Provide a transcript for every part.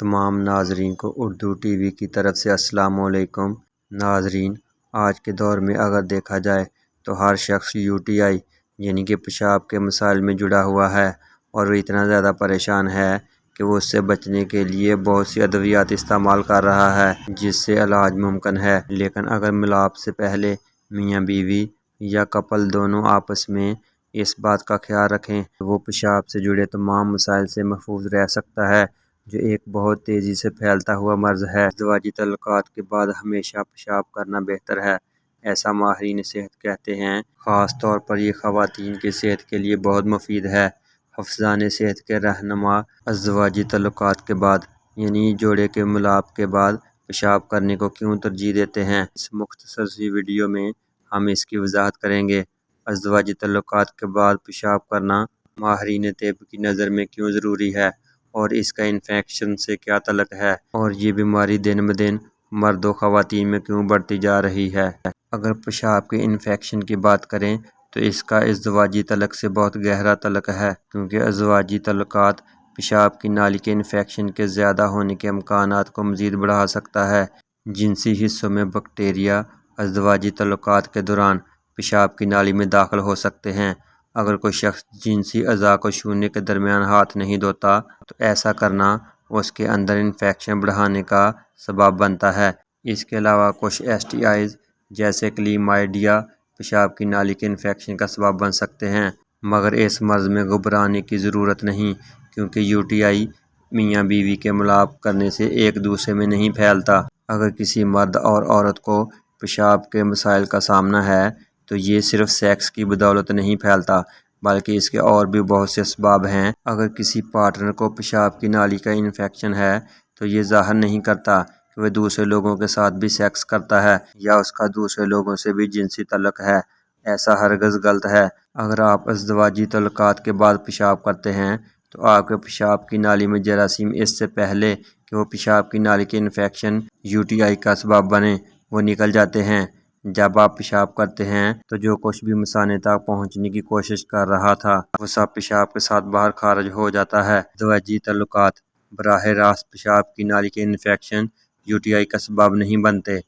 तमाम नाजरीन को उर्दू टीवी की तरफ से अस्सलाम वालेकुम। नाजरीन, आज के दौर में अगर देखा जाए तो हर शख्स यूटीआई यानी कि पेशाब के मसाइल में जुड़ा हुआ है और वो इतना ज़्यादा परेशान है कि वो उससे बचने के लिए बहुत सी अद्वियात इस्तेमाल कर रहा है जिससे इलाज मुमकिन है। लेकिन अगर मिलाप से पहले मियाँ बीवी या कपल दोनों आपस में इस बात का ख्याल रखें तो वो पेशाब से जुड़े तमाम मसाइल से महफूज रह सकता है, जो एक बहुत तेज़ी से फैलता हुआ मर्ज़ है। अज़दवाजी तल्लुकात के बाद हमेशा पेशाब करना बेहतर है, ऐसा माहिरीन सेहत कहते हैं। ख़ास तौर पर यह ख़वातीन की सेहत के लिए बहुत मुफीद है। हफ्ज़ान सेहत के रहनुमा अज़दवाजी तल्लुकात के बाद यानी जोड़े के मिलाप के बाद पेशाब करने को क्यों तरजीह देते हैं, इस मुख्तसर सी वीडियो में हम इसकी वजाहत करेंगे। अज़दवाजी तल्लुकात के बाद पेशाब करना माहिरीन तिब की नज़र में क्यों ज़रूरी है और इसका इन्फेक्शन से क्या तल्लुक़ है, और ये बीमारी दिन ब दिन मर्द व ख़वातीन में क्यों बढ़ती जा रही है। अगर पेशाब के इन्फेक्शन की बात करें तो इसका अज़दवाजी तल्लुक़ से बहुत गहरा तल्लुक़ है, क्योंकि अज़दवाजी तल्लुकात पेशाब की नाली के इन्फेक्शन के ज़्यादा होने के इम्कानात को मज़ीद बढ़ा सकता है। जिनसी हिस्सों में बैक्टीरिया अज़दवाजी तल्लुकात के दौरान पेशाब की नाली में दाखिल हो सकते हैं। अगर कोई शख्स जिनसी अज़ा को छूने के दरमियान हाथ नहीं धोता तो ऐसा करना उसके अंदर इन्फेक्शन बढ़ाने का सबब बनता है। इसके अलावा कुछ STIs जैसे क्लीमाइडिया पेशाब की नाली के इन्फेक्शन का सबब बन सकते हैं, मगर इस मर्ज़ में घबराने की ज़रूरत नहीं, क्योंकि UTI मियाँ बीवी के मिलाप करने से एक दूसरे में नहीं फैलता। अगर किसी मर्द और औरत को पेशाब के मसाइल का सामना है तो ये सिर्फ सेक्स की बदौलत नहीं फैलता, बल्कि इसके और भी बहुत से असबाब हैं। अगर किसी पार्टनर को पेशाब की नाली का इन्फेक्शन है तो ये ज़ाहिर नहीं करता कि वह दूसरे लोगों के साथ भी सेक्स करता है या उसका दूसरे लोगों से भी जिनसी तल्लुक़ है। ऐसा हरगिज़ गलत है। अगर आप अज़दवाजी तल्लुकात के बाद पेशाब करते हैं तो आपके पेशाब की नाली में जरासीम इससे पहले कि वो पेशाब की नाली के इन्फेक्शन UTI का सबब बने वो निकल जाते हैं। जब आप पेशाब करते हैं तो जो कुछ भी मसाने तक पहुंचने की कोशिश कर रहा था वो सब पेशाब के साथ बाहर खारिज हो जाता है। अज़दवाजी तल्लुकात बराह रास्त पेशाब की नाली के इन्फेक्शन UTI का सबब नहीं बनते,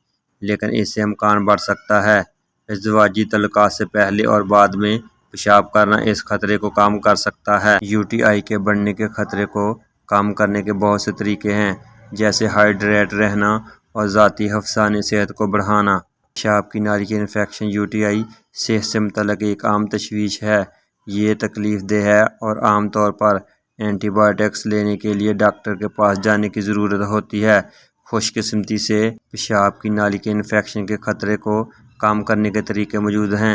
लेकिन इससे इम्कान बढ़ सकता है। अज़दवाजी तल्लुकात से पहले और बाद में पेशाब करना इस खतरे को कम कर सकता है। UTI के बढ़ने के खतरे को कम करने के बहुत से तरीके हैं, जैसे हाइड्रेट रहना और ज़ाती हफ्ज़ान सेहत को बढ़ाना। पेशाब की नाली के इन्फेक्शन UTI सेहत से मुतल्लिक़ एक आम तशवीश है। ये तकलीफ़ देह है और आम तौर पर एंटीबायोटिक्स लेने के लिए डॉक्टर के पास जाने की ज़रूरत होती है। खुशकिस्मती से पेशाब की नाली के इन्फेक्शन के खतरे को कम करने के तरीके मौजूद हैं।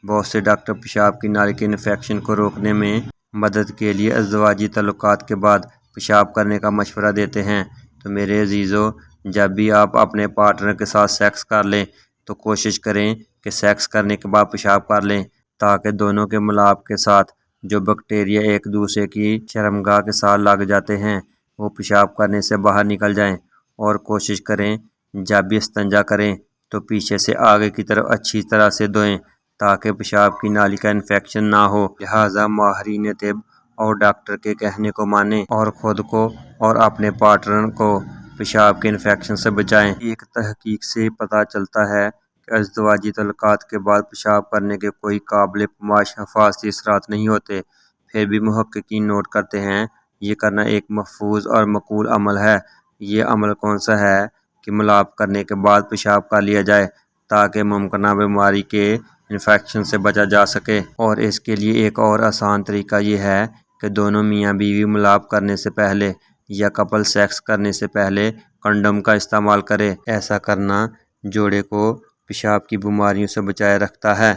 बहुत से डॉक्टर पेशाब की नाली के इन्फेक्शन को रोकने में मदद के लिए अज़दवाजी तल्लुकात के बाद पेशाब करने का मशवरा देते हैं। तो मेरे अजीज़ों, जब भी आप अपने पार्टनर के साथ सेक्स कर लें तो कोशिश करें कि सेक्स करने के बाद पेशाब कर लें, ताकि दोनों के मिलाप के साथ जो बैक्टीरिया एक दूसरे की शर्मगाह के साथ लग जाते हैं वो पेशाब करने से बाहर निकल जाएं। और कोशिश करें जब भी इस्तिंजा करें तो पीछे से आगे की तरफ अच्छी तरह से धोएं, ताकि पेशाब की नाली का इन्फेक्शन ना हो। लिहाजा माहिरीन तिब और डॉक्टर के कहने को मानें और ख़ुद को और अपने पार्टनर को पेशाब के इन्फेक्शन से बचाएं। एक तहकीक से पता चलता है कि अज़दवाजी तल्लुकात के बाद पेशाब करने के कोई काबिल पमाश हिफाज़ती असरात नहीं होते। फिर भी मुहक्किकीन नोट करते हैं ये करना एक महफूज और मकबूल अमल है। ये अमल कौन सा है कि मिलाप करने के बाद पेशाब कर लिया जाए, ताकि मुमकिन बीमारी के इन्फेक्शन से बचा जा सके। और इसके लिए एक और आसान तरीका ये है कि दोनों मियाँ बीवी मिलाप करने से पहले या कपल सेक्स करने से पहले कंडोम का इस्तेमाल करें। ऐसा करना जोड़े को पेशाब की बीमारियों से बचाए रखता है।